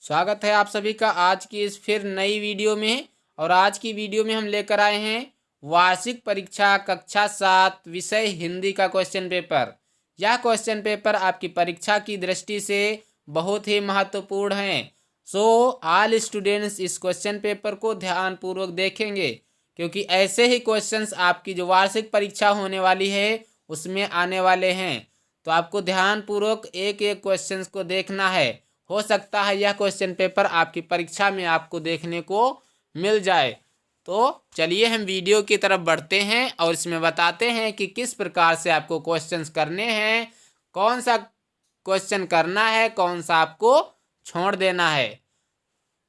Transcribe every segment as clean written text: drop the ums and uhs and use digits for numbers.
स्वागत है आप सभी का आज की इस फिर नई वीडियो में। और आज की वीडियो में हम लेकर आए हैं वार्षिक परीक्षा कक्षा 7 विषय हिंदी का क्वेश्चन पेपर। यह क्वेश्चन पेपर आपकी परीक्षा की दृष्टि से बहुत ही महत्वपूर्ण है। सो ऑल स्टूडेंट्स इस क्वेश्चन पेपर को ध्यानपूर्वक देखेंगे, क्योंकि ऐसे ही क्वेश्चंस आपकी जो वार्षिक परीक्षा होने वाली है उसमें आने वाले हैं। तो आपको ध्यानपूर्वक एक एक क्वेश्चंस को देखना है। हो सकता है यह क्वेश्चन पेपर आपकी परीक्षा में आपको देखने को मिल जाए। तो चलिए हम वीडियो की तरफ बढ़ते हैं और इसमें बताते हैं कि किस प्रकार से आपको क्वेश्चंस करने हैं, कौन सा क्वेश्चन करना है, कौन सा आपको छोड़ देना है।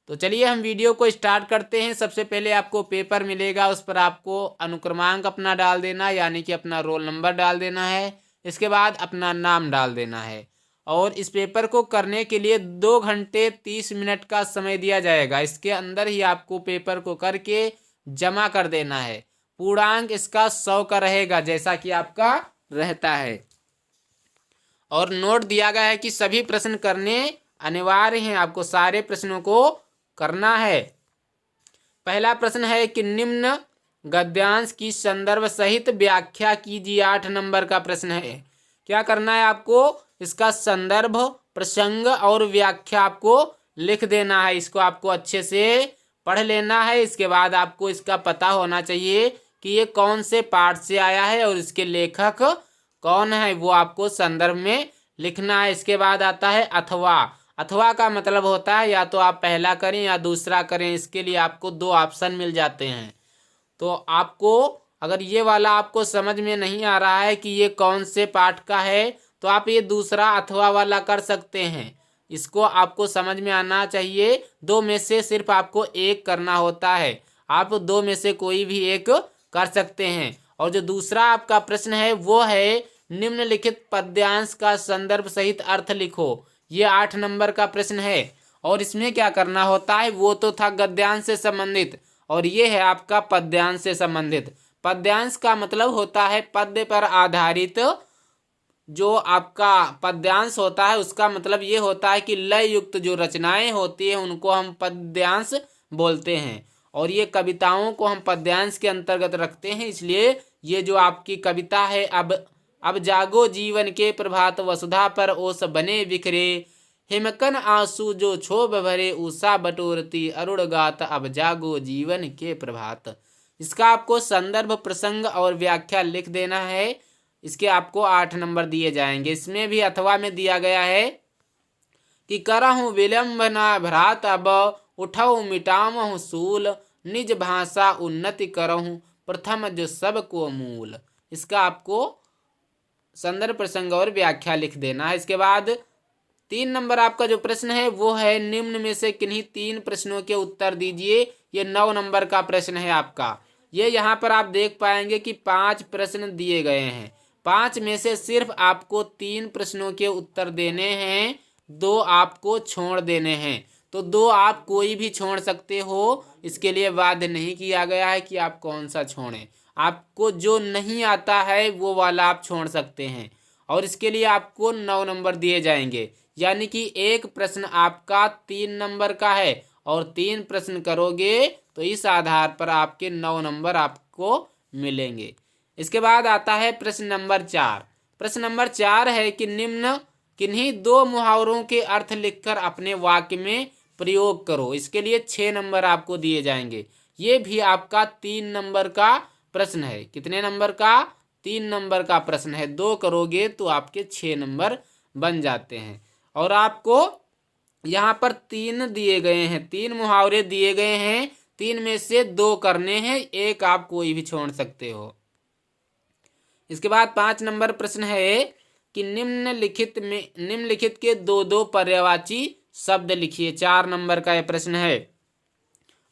तो चलिए हम वीडियो को स्टार्ट करते हैं। सबसे पहले आपको पेपर मिलेगा, उस पर आपको अनुक्रमांक अपना डाल देना, यानी कि अपना रोल नंबर डाल देना है। इसके बाद अपना नाम डाल देना है। और इस पेपर को करने के लिए 2 घंटे 30 मिनट का समय दिया जाएगा। इसके अंदर ही आपको पेपर को करके जमा कर देना है। पूर्णांक इसका 100 का रहेगा, जैसा कि आपका रहता है। और नोट दिया गया है कि सभी प्रश्न करने अनिवार्य हैं, आपको सारे प्रश्नों को करना है। पहला प्रश्न है कि निम्न गद्यांश की संदर्भ सहित व्याख्या कीजिए। 8 नंबर का प्रश्न है। क्या करना है आपको? इसका संदर्भ, प्रसंग और व्याख्या आपको लिख देना है। इसको आपको अच्छे से पढ़ लेना है। इसके बाद आपको इसका पता होना चाहिए कि ये कौन से पाठ से आया है और इसके लेखक कौन है, वो आपको संदर्भ में लिखना है। इसके बाद आता है अथवा। अथवा का मतलब होता है या तो आप पहला करें या दूसरा करें। इसके लिए आपको 2 ऑप्शन मिल जाते हैं। तो आपको अगर ये वाला आपको समझ में नहीं आ रहा है कि ये कौन से पाठ का है, तो आप ये दूसरा अथवा वाला कर सकते हैं। इसको आपको समझ में आना चाहिए। 2 में से सिर्फ आपको एक करना होता है। आप 2 में से कोई भी एक कर सकते हैं। और जो दूसरा आपका प्रश्न है वो है निम्नलिखित पद्यांश का संदर्भ सहित अर्थ लिखो। ये 8 नंबर का प्रश्न है। और इसमें क्या करना होता है, वो तो था गद्यांश से संबंधित, और ये है आपका पद्यांश से संबंधित। पद्यांश का मतलब होता है पद्य पर आधारित। जो आपका पद्यांश होता है उसका मतलब ये होता है कि लय युक्त जो रचनाएं होती हैं उनको हम पद्यांश बोलते हैं। और ये कविताओं को हम पद्यांश के अंतर्गत रखते हैं। इसलिए ये जो आपकी कविता है, अब जागो जीवन के प्रभात, वसुधा पर ओस बने बिखरे, हिमकन आंसू जो क्षोभ भरे, उषा बटोरती अरुण गात, अब जागो जीवन के प्रभात। इसका आपको संदर्भ, प्रसंग और व्याख्या लिख देना है। इसके आपको 8 नंबर दिए जाएंगे। इसमें भी अथवा में दिया गया है कि करहूँ विलम्ब न भ्रात, अब उठऊ मिटामहु सूल, निज भाषा उन्नति करहूँ, प्रथम जो सबको मूल। इसका आपको संदर्भ, प्रसंग और व्याख्या लिख देना है। इसके बाद 3 नंबर आपका जो प्रश्न है वो है निम्न में से किन्हीं 3 प्रश्नों के उत्तर दीजिए। ये 9 नंबर का प्रश्न है आपका। ये यहाँ पर आप देख पाएंगे कि 5 प्रश्न दिए गए हैं। 5 में से सिर्फ आपको 3 प्रश्नों के उत्तर देने हैं, 2 आपको छोड़ देने हैं। तो 2 आप कोई भी छोड़ सकते हो। इसके लिए बाध्य नहीं किया गया है कि आप कौन सा छोड़ें। आपको जो नहीं आता है वो वाला आप छोड़ सकते हैं। और इसके लिए आपको 9 नंबर दिए जाएंगे, यानी कि एक प्रश्न आपका 3 नंबर का है और 3 प्रश्न करोगे तो इस आधार पर आपके 9 नंबर आपको मिलेंगे। इसके बाद आता है प्रश्न नंबर 4। प्रश्न नंबर 4 है कि निम्न किन्हीं 2 मुहावरों के अर्थ लिखकर अपने वाक्य में प्रयोग करो। इसके लिए 6 नंबर आपको दिए जाएंगे। ये भी आपका 3 नंबर का प्रश्न है। कितने नंबर का? 3 नंबर का प्रश्न है। 2 करोगे तो आपके 6 नंबर बन जाते हैं। और आपको यहाँ पर 3 दिए गए हैं, 3 मुहावरे दिए गए हैं। 3 में से 2 करने हैं, एक आप कोई भी छोड़ सकते हो। इसके बाद 5 नंबर प्रश्न है कि निम्नलिखित के 2-2 पर्यायवाची शब्द लिखिए। 4 नंबर का यह प्रश्न है।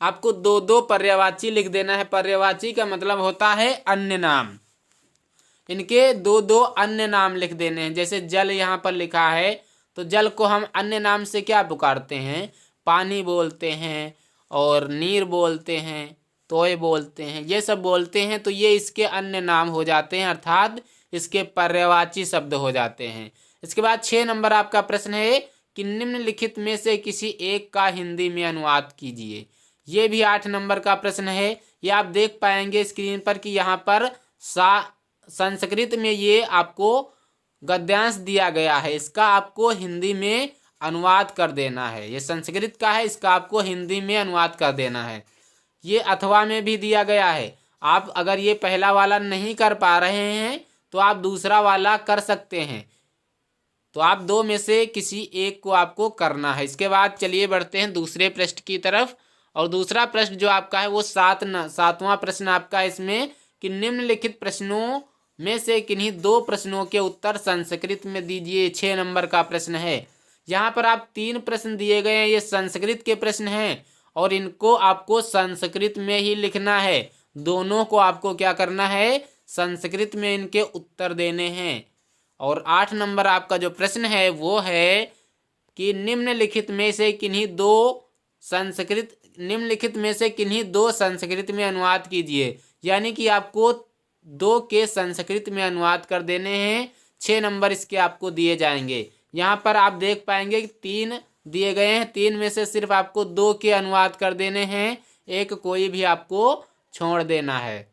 आपको 2-2 पर्यायवाची लिख देना है। पर्यायवाची का मतलब होता है अन्य नाम। इनके 2-2 अन्य नाम लिख देने हैं। जैसे जल यहाँ पर लिखा है, तो जल को हम अन्य नाम से क्या पुकारते हैं? पानी बोलते हैं, और नीर बोलते हैं, तोय बोलते हैं, ये सब बोलते हैं। तो ये इसके अन्य नाम हो जाते हैं, अर्थात इसके पर्यायवाची शब्द हो जाते हैं। इसके बाद 6 नंबर आपका प्रश्न है कि निम्नलिखित में से किसी एक का हिंदी में अनुवाद कीजिए। ये भी 8 नंबर का प्रश्न है। ये आप देख पाएंगे स्क्रीन पर कि यहाँ पर संस्कृत में ये आपको गद्यांश दिया गया है, इसका आपको हिंदी में अनुवाद कर देना है। ये संस्कृत का है, इसका आपको हिंदी में अनुवाद कर देना है। ये अथवा में भी दिया गया है। आप अगर ये पहला वाला नहीं कर पा रहे हैं तो आप दूसरा वाला कर सकते हैं। तो आप दो में से किसी एक को आपको करना है। इसके बाद चलिए बढ़ते हैं दूसरे प्रश्न की तरफ। और दूसरा प्रश्न जो आपका है वो सातवां प्रश्न आपका इसमें कि निम्नलिखित प्रश्नों में से किन्हीं दो प्रश्नों के उत्तर संस्कृत में दीजिए। 6 नंबर का प्रश्न है। यहाँ पर आप 3 प्रश्न दिए गए हैं, ये संस्कृत के प्रश्न हैं और इनको आपको संस्कृत में ही लिखना है। दोनों को आपको क्या करना है, संस्कृत में इनके उत्तर देने हैं। और 8 नंबर आपका जो प्रश्न है वो है कि निम्नलिखित में से किन्हीं दो संस्कृत में अनुवाद कीजिए। यानी कि आपको 2 के संस्कृत में अनुवाद कर देने हैं। 6 नंबर इसके आपको दिए जाएंगे। यहाँ पर आप देख पाएंगे कि 3 दिए गए हैं, 3 में से सिर्फ आपको 2 के अनुवाद कर देने हैं, एक कोई भी आपको छोड़ देना है।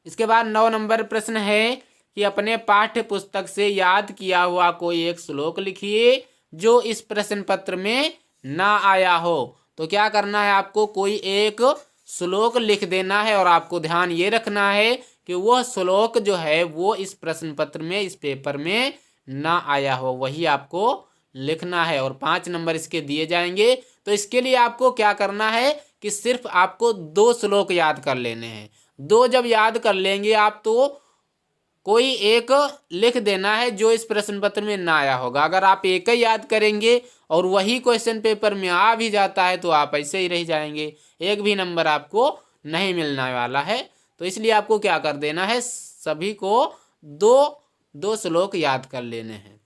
इसके बाद 9 नंबर प्रश्न है कि अपने पाठ्य पुस्तक से याद किया हुआ कोई एक श्लोक लिखिए जो इस प्रश्न पत्र में ना आया हो। तो क्या करना है, आपको कोई एक श्लोक लिख देना है और आपको ध्यान ये रखना है कि वह श्लोक जो है वो इस प्रश्न पत्र में, इस पेपर में ना आया हो, वही आपको लिखना है। और 5 नंबर इसके दिए जाएंगे। तो इसके लिए आपको क्या करना है कि सिर्फ आपको 2 श्लोक याद कर लेने हैं। 2 जब याद कर लेंगे आप तो कोई एक लिख देना है जो इस प्रश्न पत्र में ना आया होगा। अगर आप एक ही याद करेंगे और वही क्वेश्चन पेपर में आ भी जाता है तो आप ऐसे ही रह जाएंगे, एक भी नंबर आपको नहीं मिलने वाला है। तो इसलिए आपको क्या कर देना है, सभी को 2 श्लोक याद कर लेने हैं।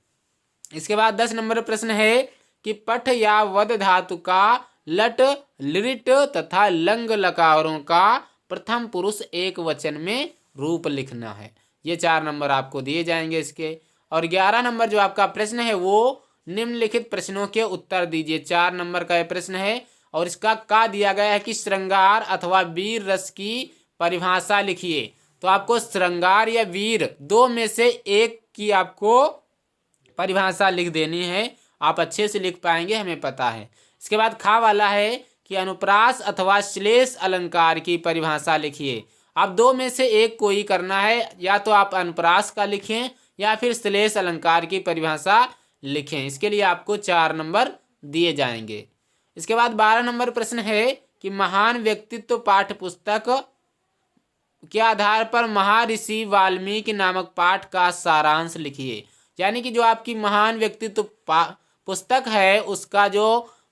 इसके बाद 10 नंबर प्रश्न है कि पठ या वद धातु का लट, लिट तथा लंग लकारों का प्रथम पुरुष एक वचन में रूप लिखना है। ये 4 नंबर आपको दिए जाएंगे इसके। और 11 नंबर जो आपका प्रश्न है वो निम्नलिखित प्रश्नों के उत्तर दीजिए। 4 नंबर का यह प्रश्न है और इसका का दिया गया है कि श्रृंगार अथवा वीर रस की परिभाषा लिखिए। तो आपको श्रृंगार या वीर 2 में से एक की आपको परिभाषा लिख देनी है। आप अच्छे से लिख पाएंगे, हमें पता है। इसके बाद खा वाला है कि अनुप्रास अथवा श्लेष अलंकार की परिभाषा लिखिए। आप 2 में से एक को ही करना है, या तो आप अनुप्रास का लिखें या फिर श्लेष अलंकार की परिभाषा लिखें। इसके लिए आपको 4 नंबर दिए जाएंगे। इसके बाद 12 नंबर प्रश्न है कि महान व्यक्तित्व पाठ्य पुस्तक के आधार पर महर्षि वाल्मीकि नामक पाठ का सारांश लिखिए। यानी कि जो आपकी महान व्यक्तित्व पुस्तक है उसका जो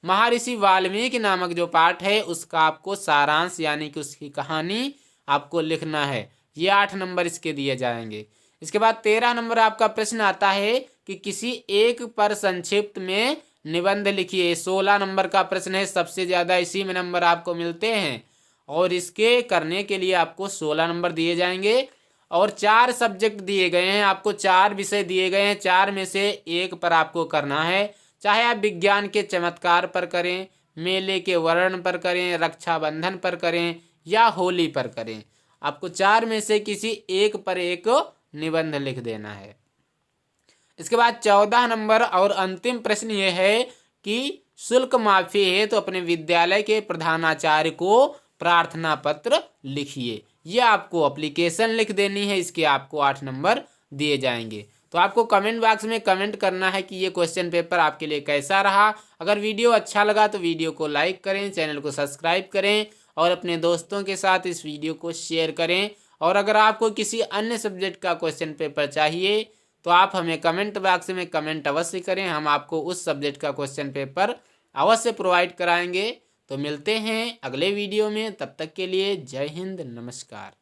महर्षि वाल्मीकि नामक जो पाठ है उसका आपको सारांश यानी कि उसकी कहानी आपको लिखना है। ये 8 नंबर इसके दिए जाएंगे। इसके बाद 13 नंबर आपका प्रश्न आता है कि किसी एक पर संक्षिप्त में निबंध लिखिए। 16 नंबर का प्रश्न है, सबसे ज़्यादा इसी में नंबर आपको मिलते हैं और इसके करने के लिए आपको 16 नंबर दिए जाएंगे। और 4 सब्जेक्ट दिए गए हैं, आपको 4 विषय दिए गए हैं, 4 में से एक पर आपको करना है। चाहे आप विज्ञान के चमत्कार पर करें, मेले के वर्ण पर करें, रक्षाबंधन पर करें या होली पर करें, आपको 4 में से किसी एक पर एक निबंध लिख देना है। इसके बाद 14 नंबर और अंतिम प्रश्न ये है कि शुल्क माफी है तो अपने विद्यालय के प्रधानाचार्य को प्रार्थना पत्र लिखिए। ये आपको एप्लीकेशन लिख देनी है, इसके आपको 8 नंबर दिए जाएंगे। तो आपको कमेंट बॉक्स में कमेंट करना है कि ये क्वेश्चन पेपर आपके लिए कैसा रहा। अगर वीडियो अच्छा लगा तो वीडियो को लाइक करें, चैनल को सब्सक्राइब करें और अपने दोस्तों के साथ इस वीडियो को शेयर करें। और अगर आपको किसी अन्य सब्जेक्ट का क्वेश्चन पेपर चाहिए तो आप हमें कमेंट बॉक्स में कमेंट अवश्य करें, हम आपको उस सब्जेक्ट का क्वेश्चन पेपर अवश्य प्रोवाइड कराएंगे। तो मिलते हैं अगले वीडियो में, तब तक के लिए जय हिंद, नमस्कार।